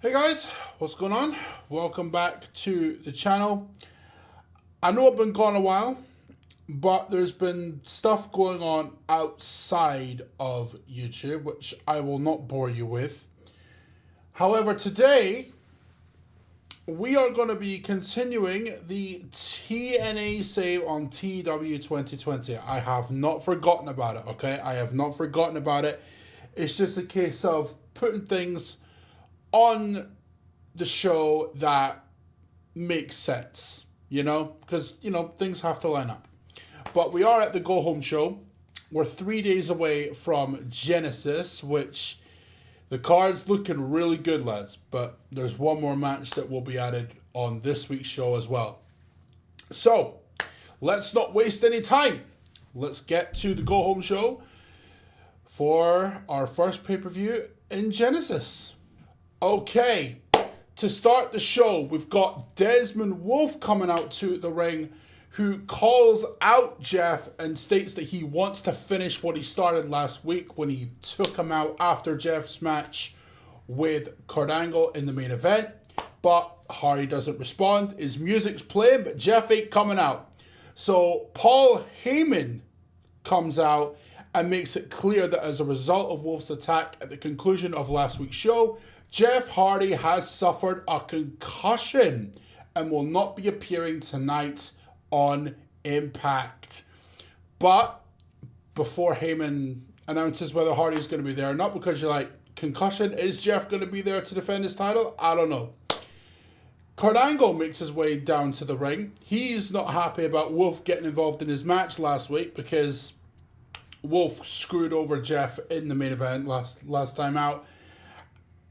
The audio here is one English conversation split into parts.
Hey guys, what's going on? Welcome back to the channel. I know I've been gone a while, but there's been stuff going on outside of YouTube, which I will not bore you with. However, today we are going to be continuing the TNA save on TEW 2020. I have not forgotten about it, okay? I have not forgotten about it. It's just a case of putting things on the show that makes sense, because, things have to line up. But we are at the Go Home show. We're 3 days away from Genesis, which the card's looking really good, lads. But there's one more match that will be added on this week's show as well. So, let's not waste any time. Let's get to the Go Home show for our first pay-per-view in Genesis. Okay, to start the show, we've got Desmond Wolfe coming out to the ring, who calls out Jeff and states that he wants to finish what he started last week when he took him out after Jeff's match with Kurt Angle in the main event. But Hardy doesn't respond. His music's playing, but Jeff ain't coming out. So Paul Heyman comes out and makes it clear that as a result of Wolfe's attack at the conclusion of last week's show, Jeff Hardy has suffered a concussion and will not be appearing tonight on Impact. But before Heyman announces whether Hardy's going to be there or not, because you're like, concussion, is Jeff going to be there to defend his title? I don't know. Kurt Angle makes his way down to the ring. He's not happy about Wolfe getting involved in his match last week because Wolfe screwed over Jeff in the main event last time out.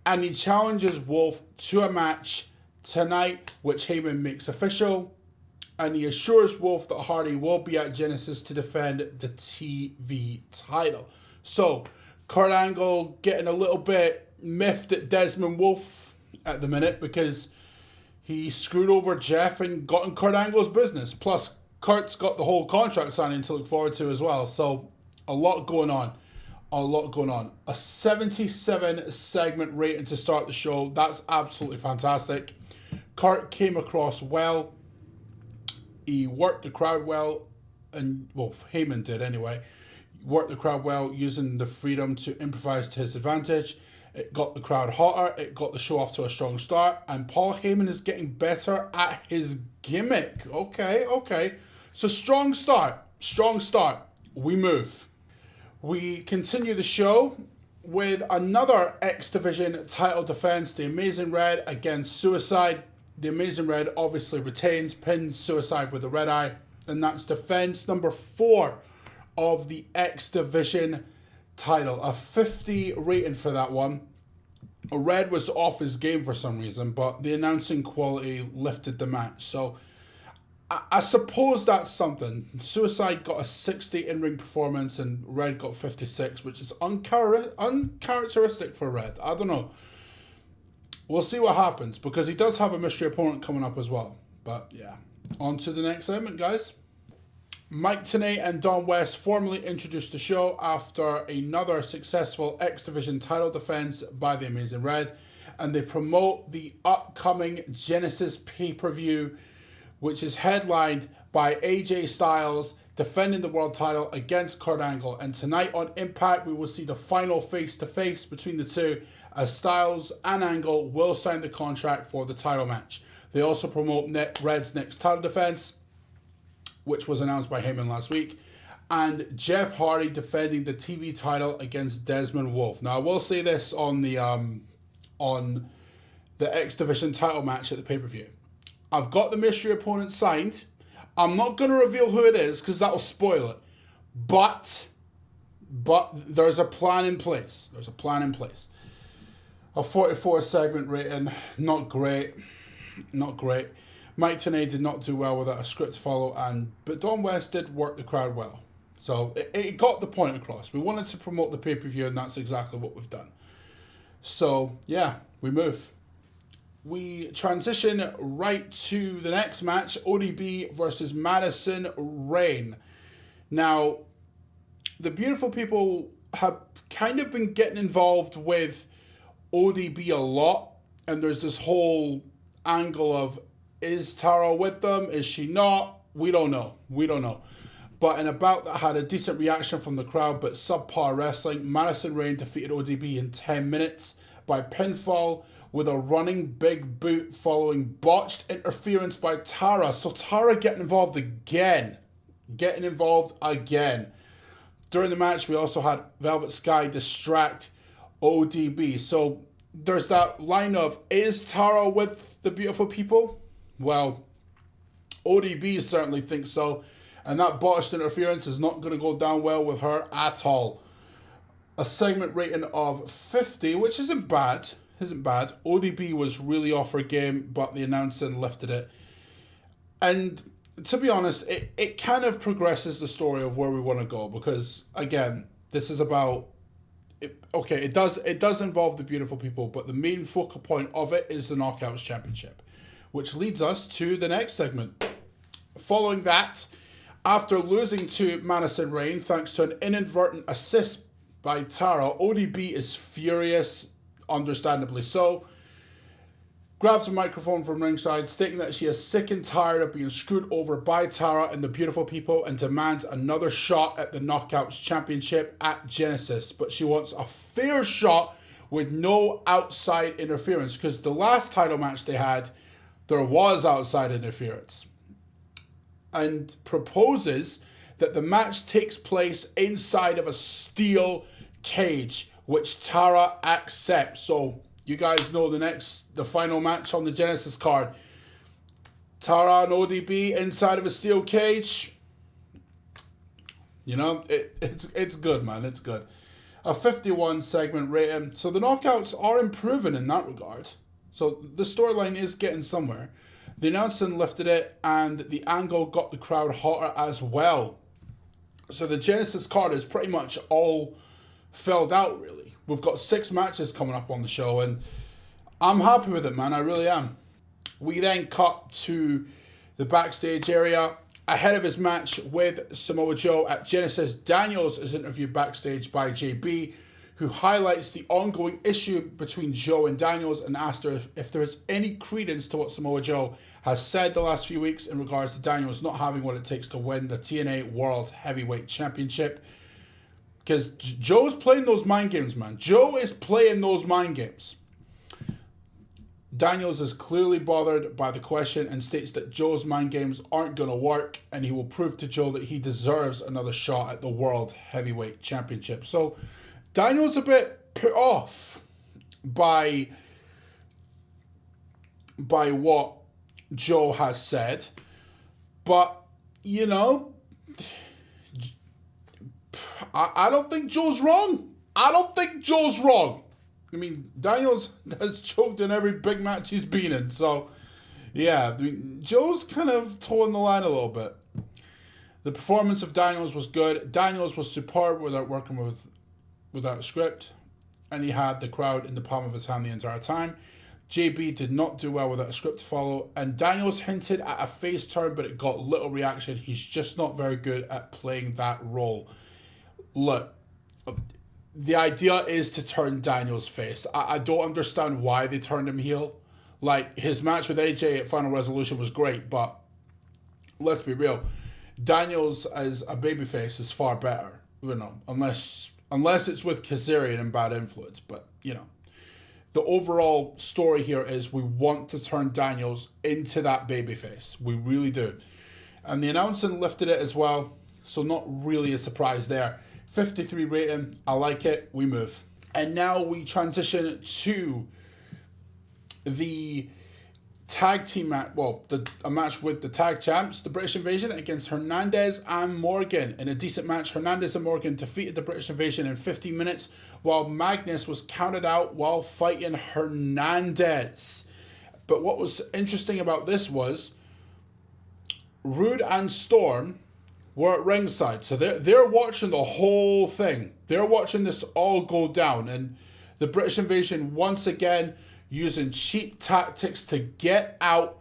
And he challenges Wolfe to a match tonight, which Heyman makes official. And he assures Wolfe that Hardy will be at Genesis to defend the TV title. So, Kurt Angle getting a little bit miffed at Desmond Wolfe at the minute because he screwed over Jeff and got in Kurt Angle's business. Plus, Kurt's got the whole contract signing to look forward to as well. So, a lot going on. A 77 segment rating to start the show. That's absolutely fantastic. Kurt came across well. He worked the crowd well. Heyman did anyway. Worked the crowd well using the freedom to improvise to his advantage. It got the crowd hotter. It got the show off to a strong start. And Paul Heyman is getting better at his gimmick. Okay. So strong start. We move. We continue the show with another X Division title defense, the Amazing Red against Suicide. The Amazing Red obviously retains, pins Suicide with the red eye, and that's defense number 4 of the X Division title. A 50 rating for that one. Red was off his game for some reason, but the announcing quality lifted the match. So I suppose that's something. Suicide got a 60 in-ring performance and Red got 56, which is uncharacteristic for Red. I don't know. We'll see what happens, because he does have a mystery opponent coming up as well. But yeah, on to the next segment, guys. Mike Tenay and Don West formally introduced the show after another successful X Division title defense by the Amazing Red. And they promote the upcoming Genesis pay-per-view, which is headlined by AJ Styles defending the world title against Kurt Angle. And tonight on Impact, we will see the final face-to-face between the two, as Styles and Angle will sign the contract for the title match. They also promote Red's next title defense, which was announced by Heyman last week, and Jeff Hardy defending the TV title against Desmond Wolfe. Now, I will say this on the X Division title match at the pay-per-view. I've got the mystery opponent signed. I'm not going to reveal who it is because that will spoil it. But there's a plan in place. A 44 segment rating, not great. Mike Tenay did not do well without a script to follow, but Don West did work the crowd well. So it got the point across. We wanted to promote the pay-per-view, and that's exactly what we've done. So yeah, we move. We transition right to the next match, ODB versus Madison Rayne. Now, the beautiful people have kind of been getting involved with ODB a lot And there's this whole angle of, is Tara with them? Is she not? We don't know. But in a bout that had a decent reaction from the crowd, but subpar wrestling, Madison Rayne defeated ODB in 10 minutes by pinfall with a running big boot following botched interference by Tara. So Tara getting involved again. During the match, we also had Velvet Sky distract ODB. So there's that line of, is Tara with the beautiful people? Well, ODB certainly thinks so. And that botched interference is not going to go down well with her at all. A segment rating of 50, which isn't bad. ODB was really off her game, but the announcing lifted it. And to be honest, it kind of progresses the story of where we want to go, because again, this is about it does involve the beautiful people, but the main focal point of it is the Knockouts Championship, which leads us to the next segment. Following that, after losing to Madison Rayne thanks to an inadvertent assist by Tara, ODB is furious, understandably so. Grabs a microphone from ringside, stating that she is sick and tired of being screwed over by Tara and the beautiful people, and demands another shot at the Knockouts Championship at Genesis. But she wants a fair shot with no outside interference, because the last title match they had, there was outside interference. And proposes that the match takes place inside of a steel cage, which Tara accepts. So you guys know the final match on the Genesis card. Tara and ODB inside of a steel cage. You know, it's good, man. It's good. A 51 segment rating. So the Knockouts are improving in that regard. So the storyline is getting somewhere. The announcing lifted it, and the angle got the crowd hotter as well. So the Genesis card is pretty much all filled out, really. We've got 6 matches coming up on the show, and I'm happy with it, man. I really am. We then cut to the backstage area. Ahead of his match with Samoa Joe at Genesis, Daniels is interviewed backstage by JB, who highlights the ongoing issue between Joe and Daniels and asked her if there is any credence to what Samoa Joe has said the last few weeks in regards to Daniels not having what it takes to win the TNA World Heavyweight Championship. Because Joe's playing those mind games, man. Joe is playing those mind games. Daniels is clearly bothered by the question and states that Joe's mind games aren't going to work, and he will prove to Joe that he deserves another shot at the World Heavyweight Championship. So Daniel's a bit put off by what Joe has said, but, you know, I don't think Joe's wrong. I mean, Daniels has choked in every big match he's been in, so, yeah, I mean, Joe's kind of towing the line a little bit. The performance of Daniels was good. Daniels was superb without working without a script, and he had the crowd in the palm of his hand the entire time. JB did not do well without a script to follow, and Daniels hinted at a face turn, but it got little reaction. He's just not very good at playing that role. Look, the idea is to turn Daniels face. I don't understand why they turned him heel. Like, his match with AJ at Final Resolution was great, but let's be real. Daniels as a babyface is far better, you know, unless it's with Kazarian and Bad Influence. But, you know, the overall story here is we want to turn Daniels into that babyface. We really do. And the announcing lifted it as well, so not really a surprise there. 53 rating, I like it, we move. And now we transition to the tag team match, a match with the tag champs, the British Invasion against Hernandez and Morgan. In a decent match, Hernandez and Morgan defeated the British Invasion in 15 minutes, while Magnus was counted out while fighting Hernandez. But what was interesting about this was Rude and Storm were at ringside, so they're watching the whole thing. They're watching this all go down, and the British Invasion once again using cheap tactics to get out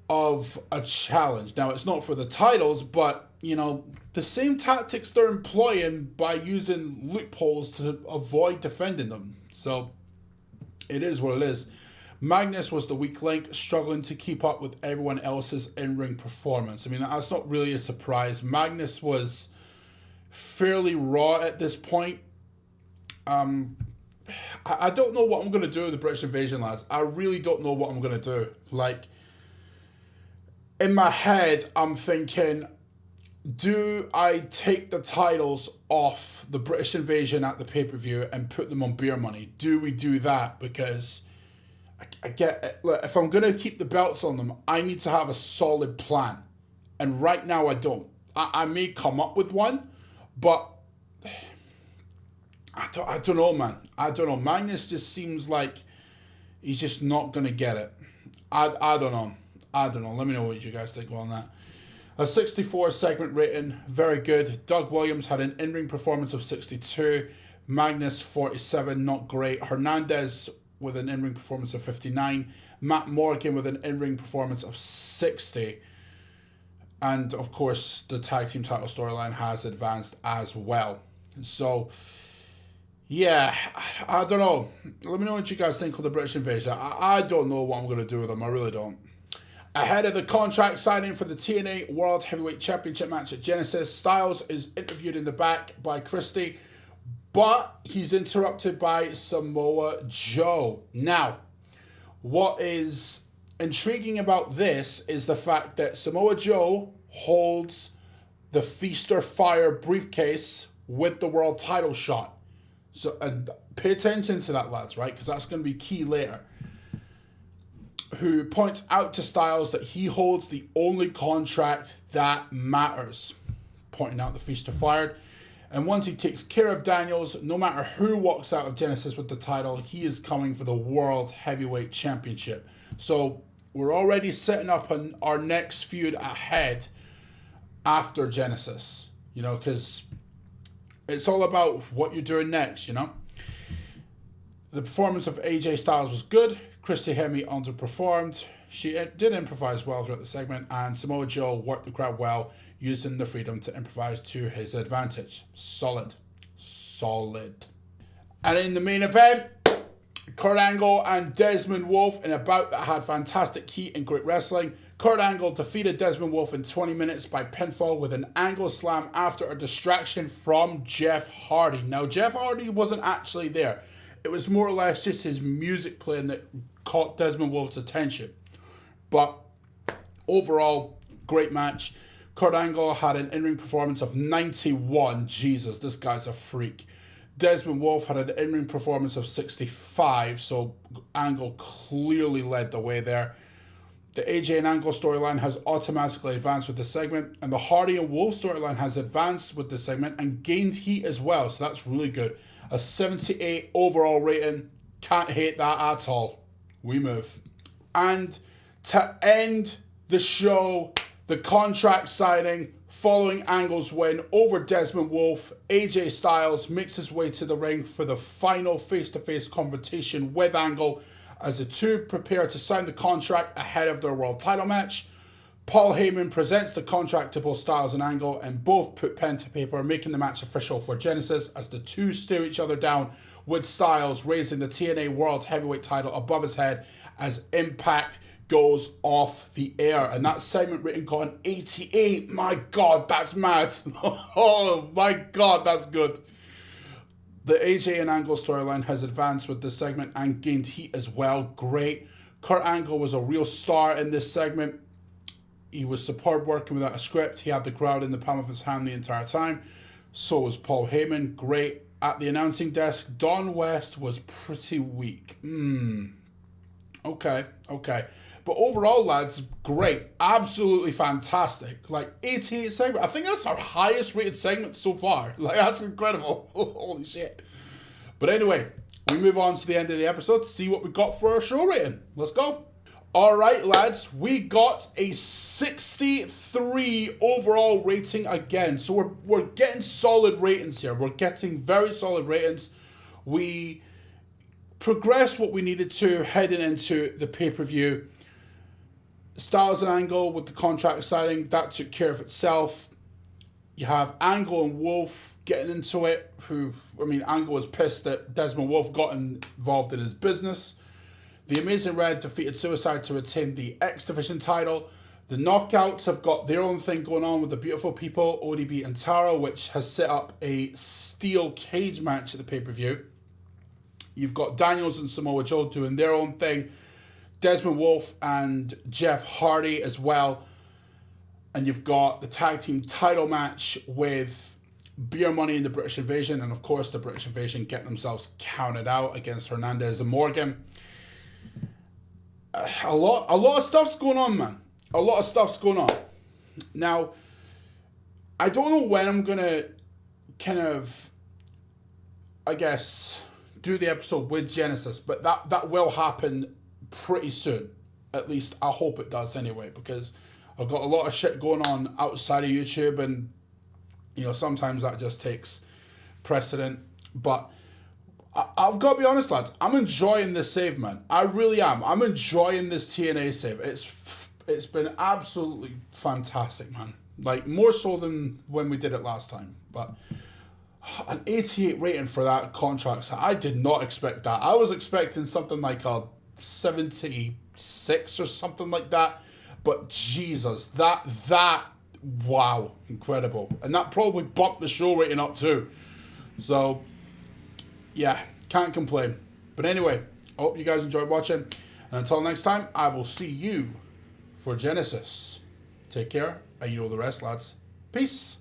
of a challenge. Now, it's not for the titles, but, you know, the same tactics they're employing by using loopholes to avoid defending them. So, it is what it is. Magnus was the weak link, struggling to keep up with everyone else's in-ring performance. I mean, that's not really a surprise. Magnus was fairly raw at this point. I don't know what I'm going to do with the British Invasion, lads. I really don't know what I'm going to do. Like, in my head, I'm thinking, do I take the titles off the British Invasion at the pay-per-view and put them on beer money? Do we do that? Because I get, look, if I'm going to keep the belts on them, I need to have a solid plan. And right now I don't. I may come up with one, but I don't know, man. I don't know. Magnus just seems like he's just not going to get it. I don't know. I don't know. Let me know what you guys think on that. A 64 segment rating, very good. Doug Williams had an in-ring performance of 62. Magnus 47, not great. Hernandez with an in-ring performance of 59. Matt Morgan with an in-ring performance of 60. And of course, the tag team title storyline has advanced as well. So, yeah, I don't know. Let me know what you guys think of the British Invasion. I don't know what I'm going to do with them. I really don't. Ahead of the contract signing for the TNA World Heavyweight Championship match at Genesis, Styles is interviewed in the back by Christie, but he's interrupted by Samoa Joe. Now, what is intriguing about this is the fact that Samoa Joe holds the Feast or Fire briefcase with the world title shot. So, and pay attention to that, lads, right? Because that's going to be key later. Who points out to Styles that he holds the only contract that matters. Pointing out the Feast or Fire. And once he takes care of Daniels, no matter who walks out of Genesis with the title, he is coming for the World Heavyweight Championship. So we're already setting up our next feud ahead after Genesis. You know, because it's all about what you're doing next, you know. The performance of AJ Styles was good. Christy Hemme underperformed. She did improvise well throughout the segment, and Samoa Joe worked the crowd well, using the freedom to improvise to his advantage. Solid. Solid. And in the main event, Kurt Angle and Desmond Wolfe in a bout that had fantastic heat and great wrestling. Kurt Angle defeated Desmond Wolfe in 20 minutes by pinfall with an angle slam after a distraction from Jeff Hardy. Now, Jeff Hardy wasn't actually there. It was more or less just his music playing that caught Desmond Wolfe's attention. But overall, great match. Kurt Angle had an in-ring performance of 91. Jesus, this guy's a freak. Desmond Wolfe had an in-ring performance of 65, so Angle clearly led the way there. The AJ and Angle storyline has automatically advanced with this segment, and the Hardy and Wolfe storyline has advanced with this segment and gained heat as well, so that's really good. A 78 overall rating, can't hate that at all. We move. And to end the show, the contract signing following Angle's win over Desmond Wolfe, AJ Styles makes his way to the ring for the final face-to-face confrontation with Angle as the two prepare to sign the contract ahead of their world title match. Paul Heyman presents the contract to both Styles and Angle, and both put pen to paper, making the match official for Genesis as the two stare each other down, with Styles raising the TNA World Heavyweight title above his head as Impact goes off the air. And that segment rating got an 88. My God, that's mad. Oh my God, that's good. The AJ and Angle storyline has advanced with this segment and gained heat as well. Great. Kurt Angle was a real star in this segment. He was superb working without a script. He had the crowd in the palm of his hand the entire time. So was Paul Heyman. Great. At the announcing desk, Don West was pretty weak. Okay. But overall, lads, great. Absolutely fantastic. Like, 88 segment. I think that's our highest rated segment so far. Like, that's incredible. Holy shit. But anyway, we move on to the end of the episode to see what we got for our show rating. Let's go. All right, lads, we got a 63 overall rating again. So we're getting solid ratings here. We're getting very solid ratings. We progressed what we needed to heading into the pay-per-view. Styles and Angle with the contract signing, that took care of itself. You have Angle and Wolfe getting into it, Angle was pissed that Desmond Wolfe got involved in his business. The Amazing Red defeated Suicide to retain the X Division title. The Knockouts have got their own thing going on with the Beautiful People, ODB and Tara, which has set up a steel cage match at the pay-per-view. You've got Daniels and Samoa Joe doing their own thing. Desmond Wolfe and Jeff Hardy as well. And you've got the tag team title match with Beer Money and the British Invasion. And of course, the British Invasion getting themselves counted out against Hernandez and Morgan. A lot of stuff's going on, man. A lot of stuff's going on. Now, I don't know when I'm going to kind of, I guess, do the episode with Genesis, but that will happen pretty soon. At least I hope it does anyway, because I've got a lot of shit going on outside of YouTube, and you know, sometimes that just takes precedent. But I've got to be honest, lads, I'm enjoying this save, man. I really am. I'm enjoying this TNA save. It's been absolutely fantastic, man. Like, more so than when we did it last time. But an 88 rating for that contract, so I did not expect that. I was expecting something like a 76 or something like that. But Jesus, that wow, incredible. And that probably bumped the show rating up too. So, yeah, can't complain. But anyway, I hope you guys enjoyed watching. And until next time, I will see you for Genesis. Take care, and you know the rest, lads. Peace.